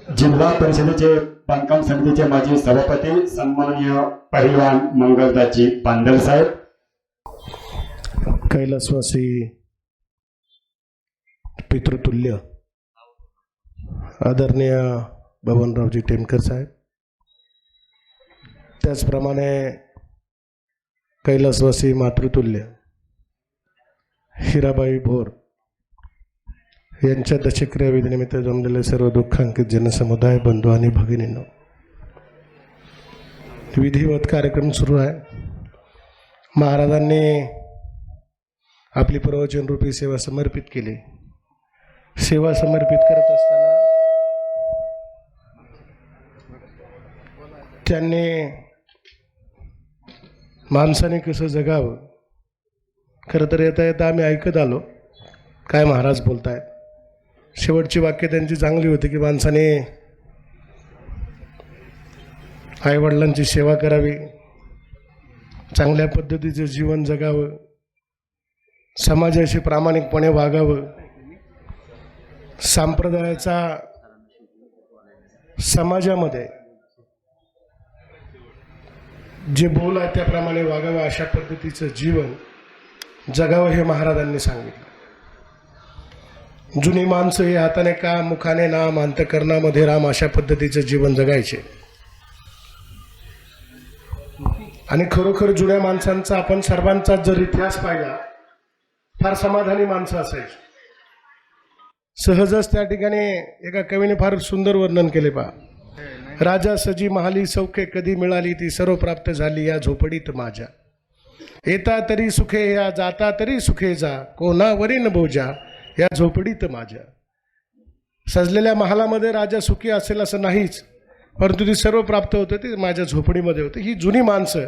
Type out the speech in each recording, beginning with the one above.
जिल्हा परिषदेचे बांधकाम समितीचे माजी सभापती सन्माननीय पहिलवान मंगलदाजी बांदल साहेब, कैलासवासी पितृतुल्य आदरणीय बबनरावजी टेमकर साहेब, त्याचप्रमाणे कैलासवासी मातृतुल्य हिराबाई भोर यांच्या दशक्रिया विधीनिमित्त जमलेले सर्व दुःखांकित जनसमुदाय, बंधू आणि भगिनींनो, विधिवत कार्यक्रम सुरू आहे. महाराजांनी आपली प्रवचनरूपी सेवा समर्पित केली. सेवा समर्पित करत असताना त्यांनी माणसाने कसं जगावं, खरं तर येता येता आम्ही ऐकत आलो काय महाराज बोलतायत. शेवटची वाक्य त्यांची चांगली होती की माणसाने आईवडिलांची सेवा करावी, चांगल्या पद्धतीचं जीवन जगावं, समाजाशी प्रामाणिकपणे वागावं, संप्रदायाचा समाजामध्ये जे बोल आहे त्याप्रमाणे वागावं, अशा पद्धतीचं जीवन जगावं हे महाराजांनी सांगितलं. जुनी माणसं हे हाताने काम, मुखाने नाम, अंतःकरणामध्ये राम, अशा पद्धतीचं जीवन जगायचे. आणि खरोखर जुन्या माणसांचा आपण सर्वांचा जर इतिहास पाहिला, फार समाधानी माणसं असायची. सहजच त्या ठिकाणी एका कवीने फार सुंदर वर्णन केले पहा. राजा सजी महाली सौखे कधी मिळाली, ती सर्व प्राप्त झाली या झोपडीत माझ्या. येता तरी सुखे या, जाता तरी सुखे जा, कोणावरी न बोजा या झोपडीत माझ्या. सजलेल्या महालामध्ये राजा सुखी असेल असं नाहीच, परंतु ती सर्व प्राप्त होतं ते माझ्या झोपडीमध्ये होतं. ही जुनी माणसं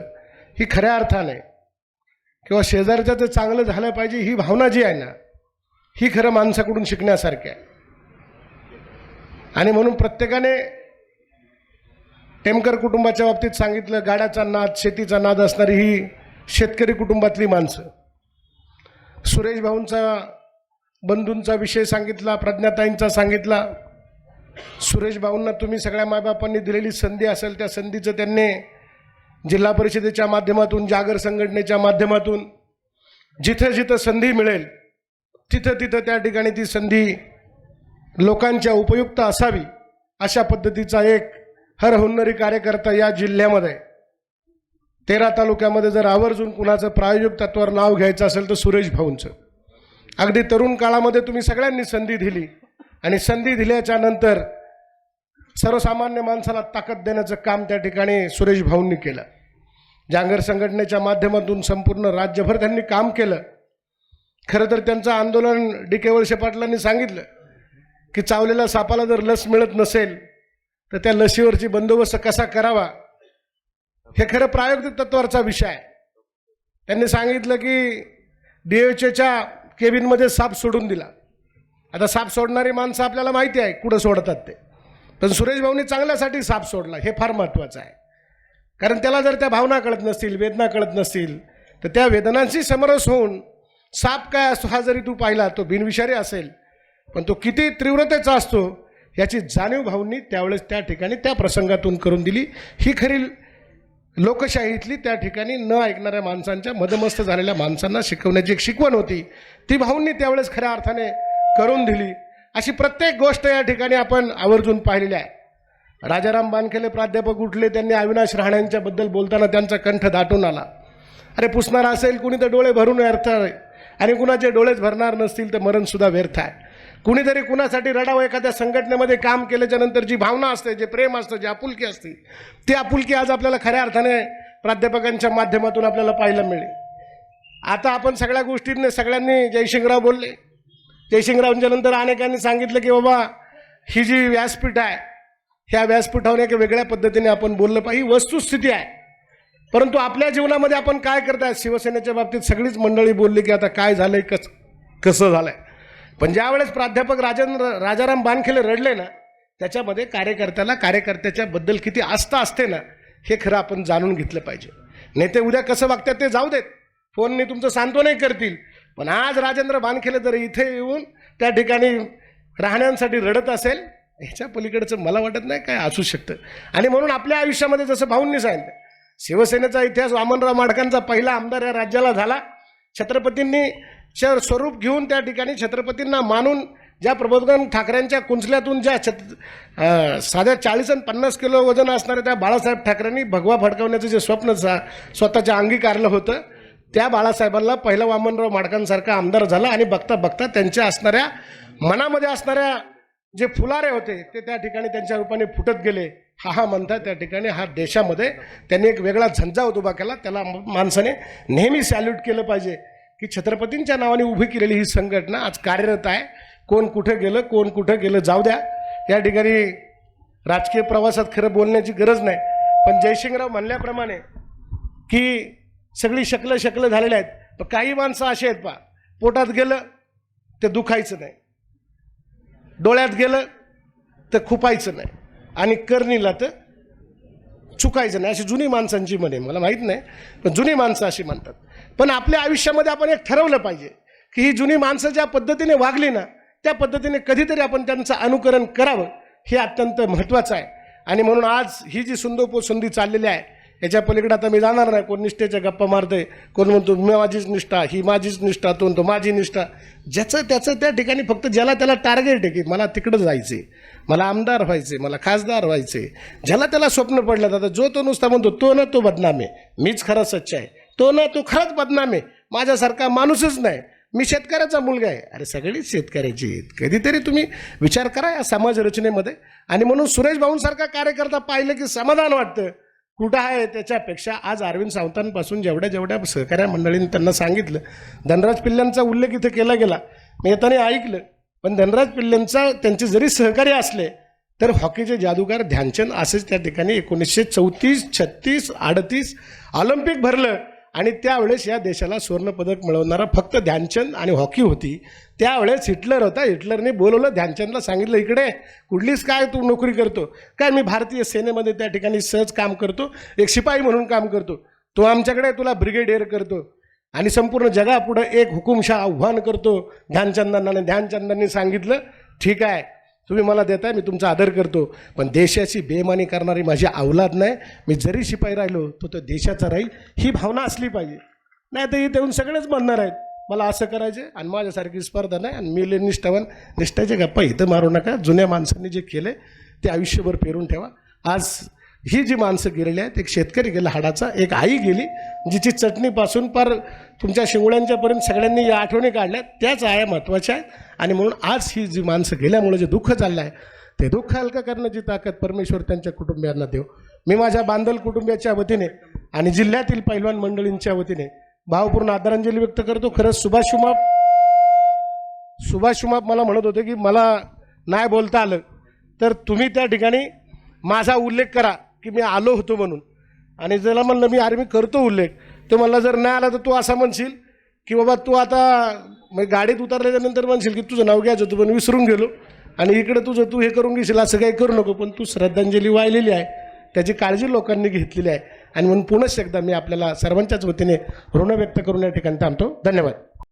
ही खऱ्या अर्थाने किंवा शेजारच्याचं चांगलं झालं पाहिजे ही भावना जी आहे ना, ही खरं माणसाकडून शिकण्यासारखी आहे. आणि म्हणून प्रत्येकाने टेमकर कुटुंबाच्या बाबतीत सांगितलं, गाड्याचा नाद, शेतीचा नाद असणारी ही शेतकरी कुटुंबातली माणसं. सुरेश भाऊंचा, बंधूंचा विषय सांगितला, प्रज्ञाताईंचा सांगितला. सुरेश भाऊंना तुम्ही सगळ्या मायबापांनी दिलेली संधी असेल त्या संधीचं त्यांनी जिल्हा परिषदेच्या माध्यमातून, जागर संघटनेच्या माध्यमातून जिथं जिथं संधी मिळेल तिथं तिथं त्या ठिकाणी ती संधी लोकांच्या उपयुक्त असावी, अशा पद्धतीचा एक हरहुन्नरी कार्यकर्ता या जिल्ह्यामध्ये 13 तालुक्यामध्ये जर आवर्जून कुणाचं प्रायोजक तत्वावर नाव घ्यायचं असेल तर सुरेश भाऊंचं. अगदी तरुण काळामध्ये तुम्ही सगळ्यांनी संधी दिली आणि संधी दिल्याच्या नंतर सर्वसामान्य माणसाला ताकद देण्याचं काम त्या ठिकाणी सुरेश भाऊंनी केलं. जागर संघटनेच्या माध्यमातून संपूर्ण राज्यभर त्यांनी काम केलं. खरं तर त्यांचं आंदोलन डी.के. वळसे पाटलांनी सांगितलं की चावलेल्या सापाला जर लस मिळत नसेल तर त्या लसीवरची बंदोबस्त कसा करावा, हे खरं प्रायोगिक तत्वावरचा विषय आहे. त्यांनी सांगितलं की DHच्या केबिनमध्ये साप सोडून दिला. आता साप सोडणारी माणसं आपल्याला माहिती आहे कुठं सोडतात ते, पण सुरेश भाऊंनी चांगल्यासाठी साप सोडला, हे फार महत्त्वाचं आहे. कारण त्याला जर त्या भावना कळत नसतील, वेदना कळत नसतील, तर त्या वेदनांशी समरस होऊन साप काय असतो हा जरी तू पाहिला तो बिनविषारी असेल, पण तो किती तीव्रतेचा असतो याची जाणीव भाऊंनी त्यावेळेस त्या ठिकाणी त्या प्रसंगातून करून दिली. ही खरी लोकशाहीतली त्या ठिकाणी न ऐकणाऱ्या माणसांच्या, मदमस्त झालेल्या माणसांना शिकवण्याची एक शिकवण होती, ती भाऊंनी त्यावेळेस खऱ्या अर्थाने करून दिली. अशी प्रत्येक गोष्ट या ठिकाणी आपण आवर्जून पाहिलेली आहे. राजाराम बानखेले प्राध्यापक उठले, त्यांनी अविनाश राहण्यांच्याबद्दल बोलताना त्यांचा कंठ दाटून आला. अरे पुसणारा असेल कुणी तर डोळे भरून व्यर्थ आहे, आणि कुणाचे डोळेच भरणार नसतील तर मरणसुद्धा व्यर्थ आहे. कुणीतरी कुणासाठी रडावं, एखाद्या संघटनेमध्ये काम केल्याच्या नंतर जी भावना असते, जे प्रेम असतं, जी आपुलकी असते, ती आपुलकी आज आपल्याला खऱ्या अर्थाने प्राध्यापकांच्या माध्यमातून आपल्याला पाहायला मिळेल. आता आपण सगळ्या गोष्टींनी सगळ्यांनी जयसिंगराव बोलले. जयसिंगरावांच्या नंतर अनेकांनी सांगितलं की बाबा ही जी व्यासपीठ आहे, ह्या व्यासपीठावर एक वेगळ्या पद्धतीने आपण बोललं पाहिजे. ही वस्तुस्थिती आहे. परंतु आपल्या जीवनामध्ये आपण काय करताय, शिवसेनेच्या बाबतीत सगळीच मंडळी बोलली की आता काय झालंय, कसं झालंय. पण ज्यावेळेस प्राध्यापक राजाराम बानखेले रडले ना, त्याच्यामध्ये कार्यकर्त्याच्या बद्दल किती आस्था असते ना, हे खरं आपण जाणून घेतलं पाहिजे. नेते उद्या कसं वागतात ते जाऊ देत, फोनने तुमचं सांत्वनही करतील, पण आज राजेंद्र बानखेले जर इथे येऊन त्या ठिकाणी राहण्यांसाठी रडत असेल ह्याच्या पलीकडचं मला वाटत नाही काय असू शकतं. आणि म्हणून आपल्या आयुष्यामध्ये जसं भाऊंनी सांगितलं, शिवसेनेचा इतिहास वामनराव माडकांचा पहिला आमदार या राज्याला झाला. छत्रपतींनी स्वरूप घेऊन त्या ठिकाणी छत्रपतींना मानून ज्या प्रबोधन ठाकरेंच्या कुंचल्यातून ज्या साध्या 40 आणि 50 किलो वजन असणाऱ्या त्या बाळासाहेब ठाकरेंनी भगवा फडकवण्याचं जे स्वप्न स्वतःच्या अंगीकारलं होतं, त्या बाळासाहेबांना पहिला वामनराव माडकांसारखा आमदार झाला. आणि बघता बघता त्यांच्या असणाऱ्या मनामध्ये असणाऱ्या जे फुलारे होते ते त्या ठिकाणी त्यांच्या रूपाने फुटत गेले. हा म्हणता त्या ठिकाणी हा देशामध्ये त्यांनी एक वेगळा झंझावत उभा केला. त्याला माणसाने नेहमी सॅल्यूट केलं पाहिजे की छत्रपतींच्या नावाने उभी केलेली ही संघटना आज कार्यरत आहे. कोण कुठं गेलं जाऊ द्या. या ठिकाणी राजकीय प्रवासात खरं बोलण्याची गरज नाही. पण जयसिंगराव म्हणल्याप्रमाणे की सगळी शकलं झालेली आहेत. पण काही माणसं अशी आहेत पोटात गेलं ते दुखायचं नाही, डोळ्यात गेलं तर खुपायचं नाही, आणि करणीला तर चुकायचं नाही, अशी जुनी माणसांची म्हणे. मला माहीत नाही, पण जुनी माणसं अशी म्हणतात. पण आपल्या आयुष्यामध्ये आपण एक ठरवलं पाहिजे की ही जुनी माणसं ज्या पद्धतीने वागली ना, त्या पद्धतीने कधीतरी आपण त्यांचं अनुकरण करावं, हे अत्यंत महत्त्वाचं आहे. आणि म्हणून आज ही जी संधी चाललेली आहे, याच्या पलीकडे आता मी जाणार नाही. कोण निष्ठेच्या गप्पा मारतंय, कोण म्हणतो माझीच निष्ठा, ही माझीच निष्ठा, तो म्हणतो माझी निष्ठा. ज्याचं त्याचं त्या ठिकाणी फक्त ज्याला त्याला टार्गेट आहे की मला तिकडं जायचे, मला आमदार व्हायचे, मला खासदार व्हायचे, ज्याला त्याला स्वप्न पडलं जातं. जो तो नुसता म्हणतो तो ना तो बदनाम आहे, मीच खरा सच्चा आहे, तो ना तो खराच बदनाम आहे, माझ्यासारखा माणूसच नाही, मी शेतकऱ्याचा मुलगा आहे. अरे सगळीच शेतकऱ्याची आहेत. कधीतरी तुम्ही विचार करा या समाज रचनेमध्ये. आणि म्हणून सुरेश भाऊंसारखा कार्यकर्ता पाहिलं की समाधान वाटतं. कुठं आहे त्याच्यापेक्षा आज अरविंद सावंतांपासून जेवढ्या सहकार्य मंडळींनी त्यांना सांगितलं, धनराज पिल्ल्यांचा उल्लेख इथं केला गेला, मी येताना ऐकलं. पण धनराज पिल्ल्यांचा त्यांचे जरी सहकार्य असले तर हॉकीचे जादूगार ध्यानचंद असेच त्या ठिकाणी 1934, 36, 38 ऑलिम्पिक भरलं. आणि त्यावेळेस या देशाला सुवर्णपदक मिळवणारा फक्त ध्यानचंद आणि हॉकी होती. त्यावेळेस हिटलर होता. हिटलरने बोलवलं ध्यानचंदला, सांगितलं इकडे कुठलीच काय तू नोकरी करतो काय, मी भारतीय सेनेमध्ये त्या ठिकाणी सहज काम करतो, एक शिपाई म्हणून काम करतो, तो आमच्याकडे तुला ब्रिगेडियर करतो आणि संपूर्ण जगापुढं एक हुकुमशाह आव्हान करतो ध्यानचंदांना. आणि ध्यानचंदांनी सांगितलं ठीक आहे तुम्ही मला देताय, मी तुमचा आदर करतो, पण देशाची बेईमानी करणारी माझी अवलाद नाही. मी जरी शिपाई राहिलो तो देशाचा राहील, ही भावना असली पाहिजे. नाही तर इथे येऊन सगळेच म्हणणार आहेत मला असं करायचे आणि माझ्यासारखी स्पर्धा नाही आणि मी निष्ठावान. निष्ठाचे गप्पा इथं मारू नका. जुन्या माणसांनी जे केले ते आयुष्यभर पेरून ठेवा. आज ही जी माणसं गेलेली आहेत, एक शेतकरी गेला हाडाचा, एक आई गेली जिची चटणीपासून पार तुमच्या शिंगोळ्यांच्यापर्यंत सगळ्यांनी या आठवणी काढल्या, त्याच आया महत्त्वाच्या आहेत. आणि म्हणून आज ही जी माणसं गेल्यामुळे जे दुःख चाललं आहे ते दुःख हलकं करण्याची ताकद परमेश्वर त्यांच्या कुटुंबियांना देव. मी माझ्या बांधल कुटुंबियाच्या वतीने आणि जिल्ह्यातील पैलवान मंडळींच्या वतीने भावपूर्ण आदरांजली व्यक्त करतो. खरंच सुभाष शुमाप मला म्हणत होते की मला नाही बोलता आलं तर तुम्ही त्या ठिकाणी माझा उल्लेख करा की मी आलो होतो म्हणून. आणि ज्याला म्हणलं मी अरे मी करतो उल्लेख, तो म्हणला जर नाही आला तर तू असा म्हणशील की बाबा तू आता गाडीत उतरल्याच्यानंतर म्हणशील की तुझं नाव घ्यायचं होतं पण विसरून गेलो, आणि इकडे तू हे करून घेशील, असं काही करू नको. पण तू श्रद्धांजली वाहिलेली आहे, त्याची काळजी लोकांनी घेतलेली आहे. आणि म्हणून पुनश्च एकदा मी आपल्याला सर्वांच्याच वतीने ऋण व्यक्त करून या ठिकाणी थांबतो. धन्यवाद.